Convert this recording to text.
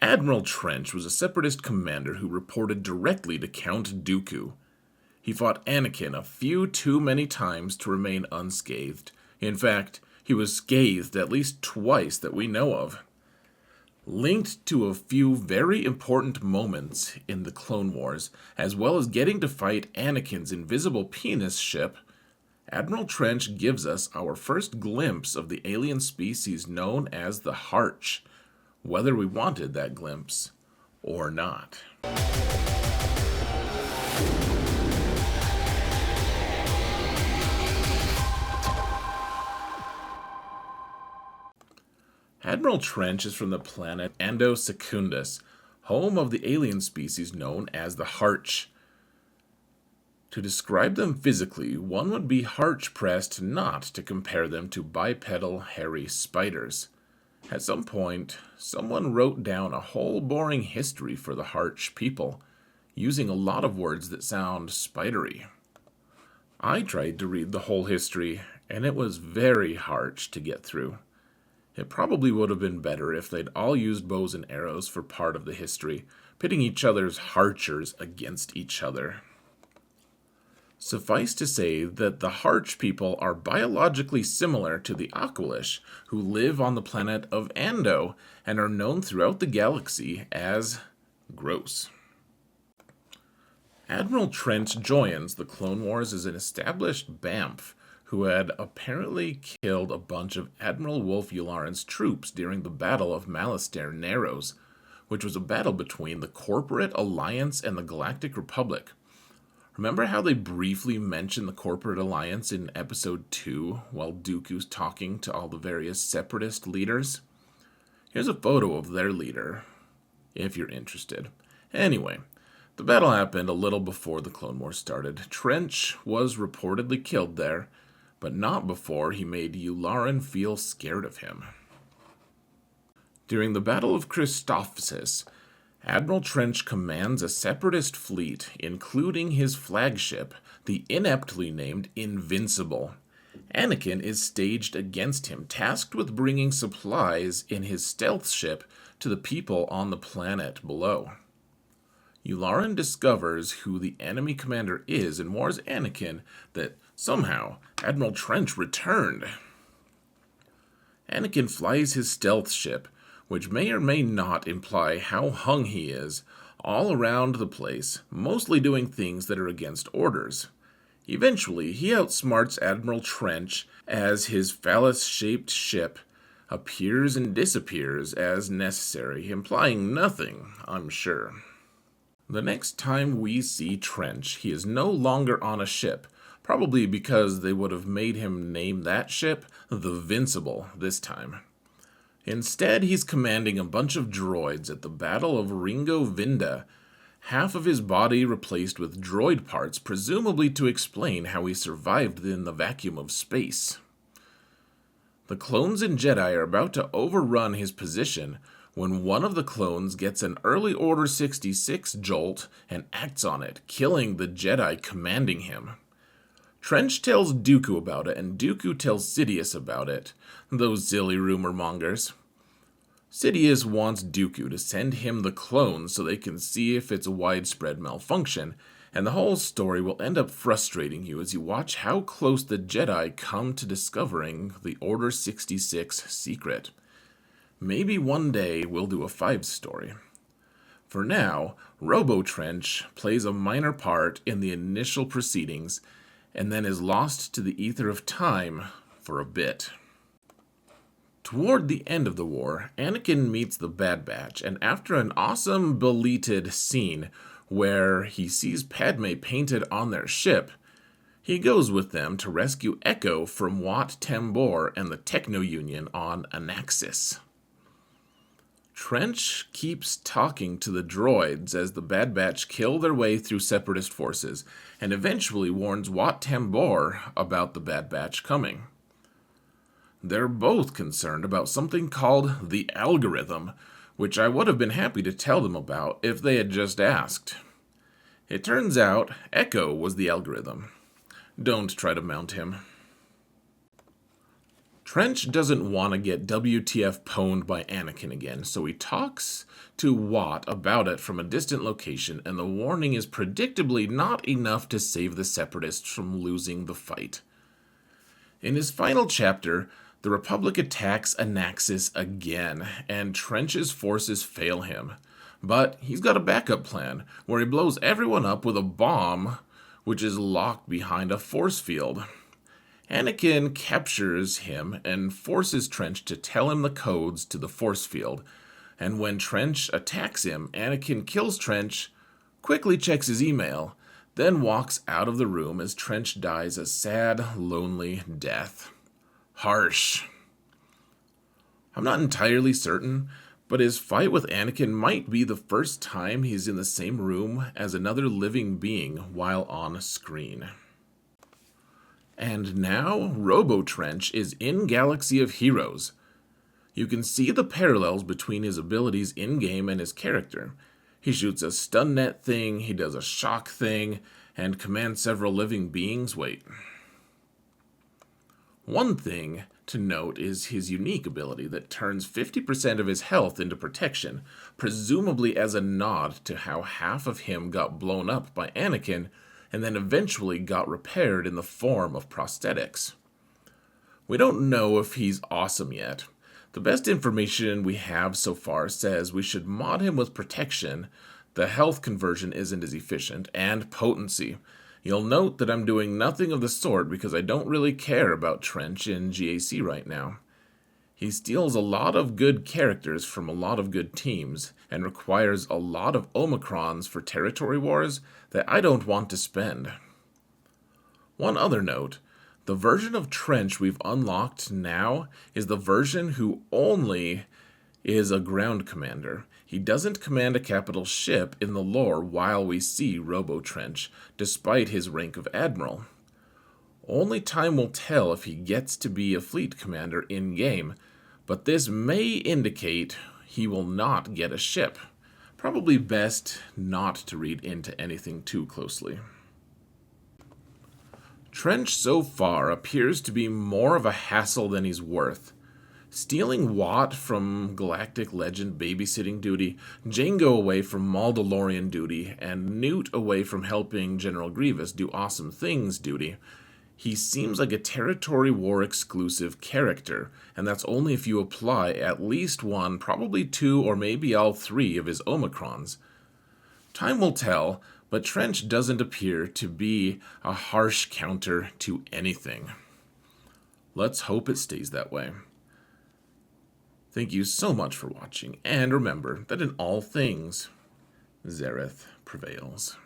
Admiral Trench was a Separatist commander who reported directly to Count Dooku. He fought Anakin a few too many times to remain unscathed. In fact, he was scathed at least twice that we know of. Linked to a few very important moments in the Clone Wars, as well as getting to fight Anakin's invisible penis ship, Admiral Trench gives us our first glimpse of the alien species known as the Harch, whether we wanted that glimpse or not. Admiral Trench is from the planet Ando Secundus, home of the alien species known as the Harch. To describe them physically, one would be hard-pressed not to compare them to bipedal hairy spiders. At some point, someone wrote down a whole boring history for the Harch people, using a lot of words that sound spidery. I tried to read the whole history, and it was very harsh to get through. It probably would have been better if they'd all used bows and arrows for part of the history, pitting each other's Harchers against each other. Suffice to say that the Harch people are biologically similar to the Aqualish, who live on the planet of Ando and are known throughout the galaxy as gross. Admiral Trench joins the Clone Wars as an established BAMF who had apparently killed a bunch of Admiral Wolf Yularen's troops during the Battle of Malastare Narrows, which was a battle between the Corporate Alliance and the Galactic Republic. Remember how they briefly mentioned the Corporate Alliance in Episode 2 while Dooku's talking to all the various Separatist leaders? Here's a photo of their leader, if you're interested. Anyway, the battle happened a little before the Clone Wars started. Trench was reportedly killed there, but not before he made Yularen feel scared of him. During the Battle of Christophsis, Admiral Trench commands a Separatist fleet, including his flagship, the ineptly named Invincible. Anakin is staged against him, tasked with bringing supplies in his stealth ship to the people on the planet below. Yularen discovers who the enemy commander is and warns Anakin that somehow Admiral Trench returned. Anakin flies his stealth ship, which may or may not imply how hung he is, all around the place, mostly doing things that are against orders. Eventually, he outsmarts Admiral Trench as his phallus-shaped ship appears and disappears as necessary, implying nothing, I'm sure. The next time we see Trench, he is no longer on a ship, probably because they would have made him name that ship the Vincible this time. Instead, he's commanding a bunch of droids at the Battle of Ringo Vinda, half of his body replaced with droid parts, presumably to explain how he survived in the vacuum of space. The clones and Jedi are about to overrun his position when one of the clones gets an early Order 66 jolt and acts on it, killing the Jedi commanding him. Trench tells Dooku about it, and Dooku tells Sidious about it, those silly rumor mongers. Sidious wants Dooku to send him the clones so they can see if it's a widespread malfunction, and the whole story will end up frustrating you as you watch how close the Jedi come to discovering the Order 66 secret. Maybe one day we'll do a 5 story. For now, Robo-Trench plays a minor part in the initial proceedings, and then is lost to the ether of time for a bit. Toward the end of the war, Anakin meets the Bad Batch, and after an awesome belated scene where he sees Padme painted on their ship, he goes with them to rescue Echo from Wat Tambor and the Techno-Union on Anaxis. Trench keeps talking to the droids as the Bad Batch kill their way through Separatist forces, and eventually warns Wat Tambor about the Bad Batch coming. They're both concerned about something called the algorithm, which I would have been happy to tell them about if they had just asked. It turns out Echo was the algorithm. Don't try to mount him. Trench doesn't want to get WTF pwned by Anakin again, so he talks to Watt about it from a distant location, and the warning is predictably not enough to save the Separatists from losing the fight. In his final chapter, the Republic attacks Anaxis again, and Trench's forces fail him. But he's got a backup plan, where he blows everyone up with a bomb, which is locked behind a force field. Anakin captures him and forces Trench to tell him the codes to the force field. And when Trench attacks him, Anakin kills Trench, quickly checks his email, then walks out of the room as Trench dies a sad, lonely death. Harsh. I'm not entirely certain, but his fight with Anakin might be the first time he's in the same room as another living being while on screen. And now, Robo-Trench is in Galaxy of Heroes. You can see the parallels between his abilities in-game and his character. He shoots a stun net thing, he does a shock thing, and commands several living beings. Wait. One thing to note is his unique ability that turns 50% of his health into protection, presumably as a nod to how half of him got blown up by Anakin and then eventually got repaired in the form of prosthetics. We don't know if he's awesome yet. The best information we have so far says we should mod him with protection, the health conversion isn't as efficient, and potency. You'll note that I'm doing nothing of the sort because I don't really care about Trench in GAC right now. He steals a lot of good characters from a lot of good teams, and requires a lot of Omicrons for territory wars that I don't want to spend. One other note, the version of Trench we've unlocked now is the version who only is a ground commander. He doesn't command a capital ship in the lore while we see Robo-Trench, despite his rank of Admiral. Only time will tell if he gets to be a fleet commander in-game, but this may indicate he will not get a ship. Probably best not to read into anything too closely. Trench so far appears to be more of a hassle than he's worth. Stealing Watt from Galactic Legend babysitting duty, Jango away from Mandalorian duty, and Newt away from helping General Grievous do awesome things duty, he seems like a territory war exclusive character, and that's only if you apply at least one, probably two, or maybe all three of his Omicrons. Time will tell, but Trench doesn't appear to be a harsh counter to anything. Let's hope it stays that way. Thank you so much for watching, and remember that in all things, Zareth prevails.